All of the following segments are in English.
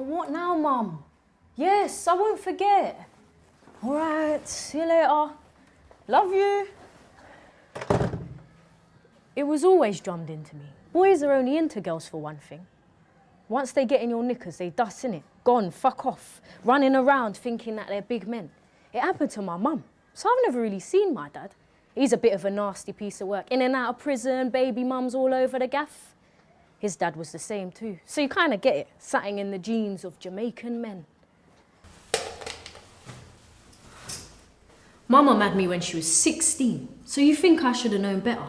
what now, Mum? Yes, I won't forget. All right, see you later. Love you. It was always drummed into me. Boys are only into girls for one thing. Once they get in your knickers, they dust in it. Gone, fuck off. Running around thinking that they're big men. It happened to my mum, so I've never really seen my dad. He's a bit of a nasty piece of work. In and out of prison, baby mums all over the gaff. His dad was the same too. So you kind of get it, something in the genes of Jamaican men. Mama had me when she was 16, so you think I should have known better.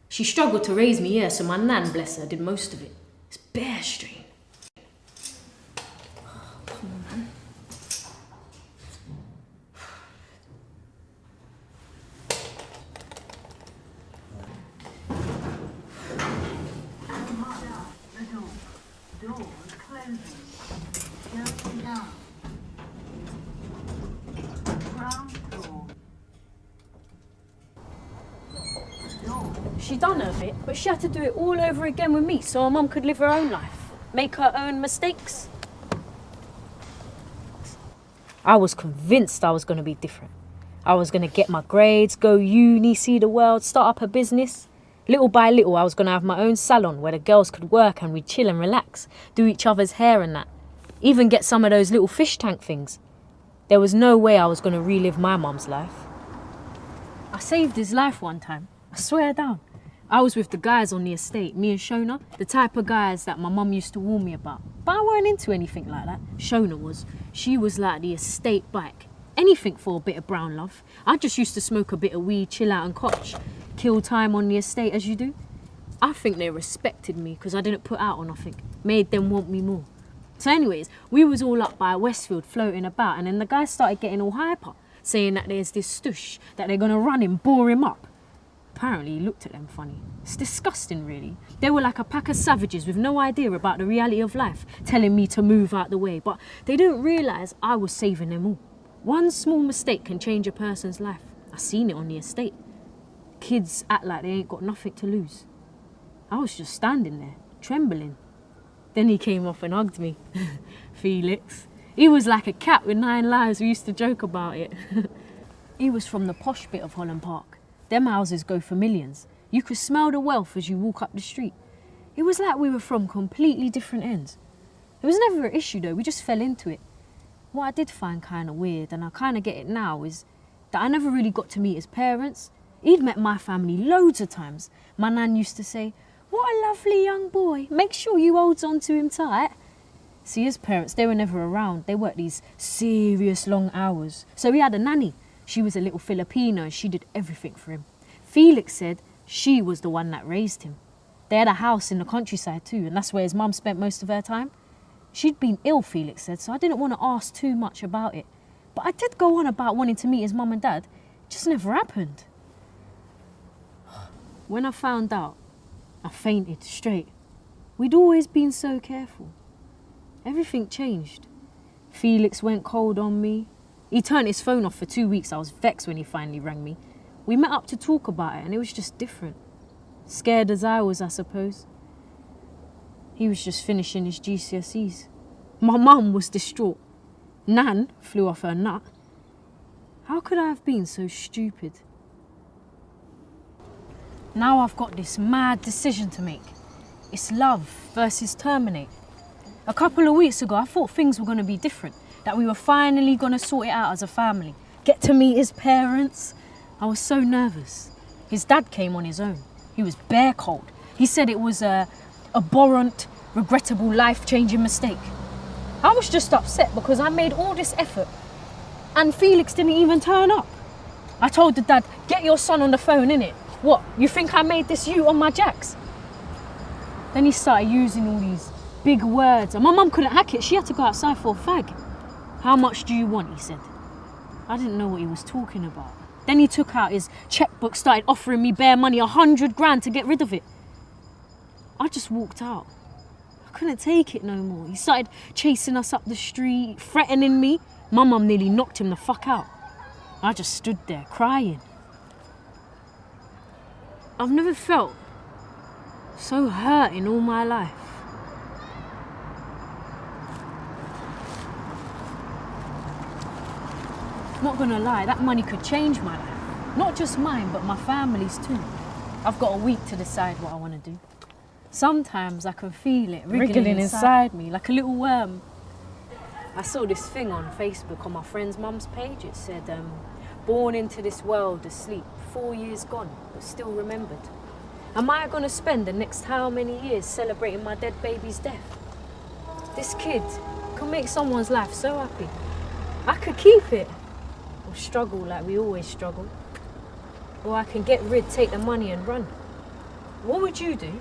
She struggled to raise me, yeah, so my nan, bless her, did most of it. It's bare strain. Come on, man. The door is closing. Going down. Ground floor. She done her bit, but she had to do it all over again with me so her mum could live her own life, make her own mistakes. I was convinced I was going to be different. I was going to get my grades, go uni, see the world, start up a business. Little by little, I was going to have my own salon where the girls could work and we'd chill and relax, do each other's hair and that. Even get some of those little fish tank things. There was no way I was going to relive my mum's life. I saved his life one time, I swear down. I was with the guys on the estate, me and Shona, the type of guys that my mum used to warn me about. But I weren't into anything like that. Shona was. She was like the estate bike. Anything for a bit of brown love. I just used to smoke a bit of weed, chill out and cotch. Kill time on the estate as you do. I think they respected me because I didn't put out or nothing. Made them want me more. So anyways, we was all up by Westfield floating about and then the guys started getting all hyper, saying that there's this stush, that they're going to run him, bore him up. Apparently he looked at them funny. It's disgusting, really. They were like a pack of savages with no idea about the reality of life, telling me to move out the way, but they didn't realise I was saving them all. One small mistake can change a person's life. I seen it on the estate. Kids act like they ain't got nothing to lose. I was just standing there, trembling. Then he came up and hugged me. Felix. He was like a cat with 9 lives. We used to joke about it. He was from the posh bit of Holland Park. Them houses go for millions. You could smell the wealth as you walk up the street. It was like we were from completely different ends. It was never an issue though, we just fell into it. What I did find kind of weird, and I kind of get it now, is that I never really got to meet his parents. He'd met my family loads of times. My nan used to say, "What a lovely young boy, make sure you holds on to him tight." See, his parents, they were never around. They worked these serious long hours. So he had a nanny. She was a little Filipino and she did everything for him. Felix said she was the one that raised him. They had a house in the countryside too, and that's where his mum spent most of her time. She'd been ill, Felix said, so I didn't want to ask too much about it. But I did go on about wanting to meet his mum and dad. It just never happened. When I found out, I fainted straight. We'd always been so careful. Everything changed. Felix went cold on me. He turned his phone off for 2 weeks. I was vexed when he finally rang me. We met up to talk about it and it was just different. Scared as I was, I suppose. He was just finishing his GCSEs. My mum was distraught. Nan flew off her nut. How could I have been so stupid? Now I've got this mad decision to make. It's love versus terminate. A couple of weeks ago, I thought things were going to be different. That we were finally going to sort it out as a family. Get to meet his parents. I was so nervous. His dad came on his own. He was bare cold. He said it was a abhorrent, regrettable, life-changing mistake. I was just upset because I made all this effort and Felix didn't even turn up. I told the dad, "Get your son on the phone, innit? What, you think I made this you on my jacks?" Then he started using all these big words and my mum couldn't hack it. She had to go outside for a fag. "How much do you want?" he said. I didn't know what he was talking about. Then he took out his checkbook, started offering me bare money, 100 grand to get rid of it. I just walked out. I couldn't take it no more. He started chasing us up the street, threatening me. My mum nearly knocked him the fuck out. I just stood there crying. I've never felt so hurt in all my life. Not gonna lie, that money could change my life. Not just mine, but my family's too. I've got a week to decide what I want to do. Sometimes I can feel it wriggling inside me like a little worm. I saw this thing on Facebook on my friend's mum's page. It said, born into this world asleep, 4 years gone, but still remembered. Am I going to spend the next how many years celebrating my dead baby's death? This kid can make someone's life so happy. I could keep it, or struggle like we always struggle. Or I can get rid, take the money and run. What would you do?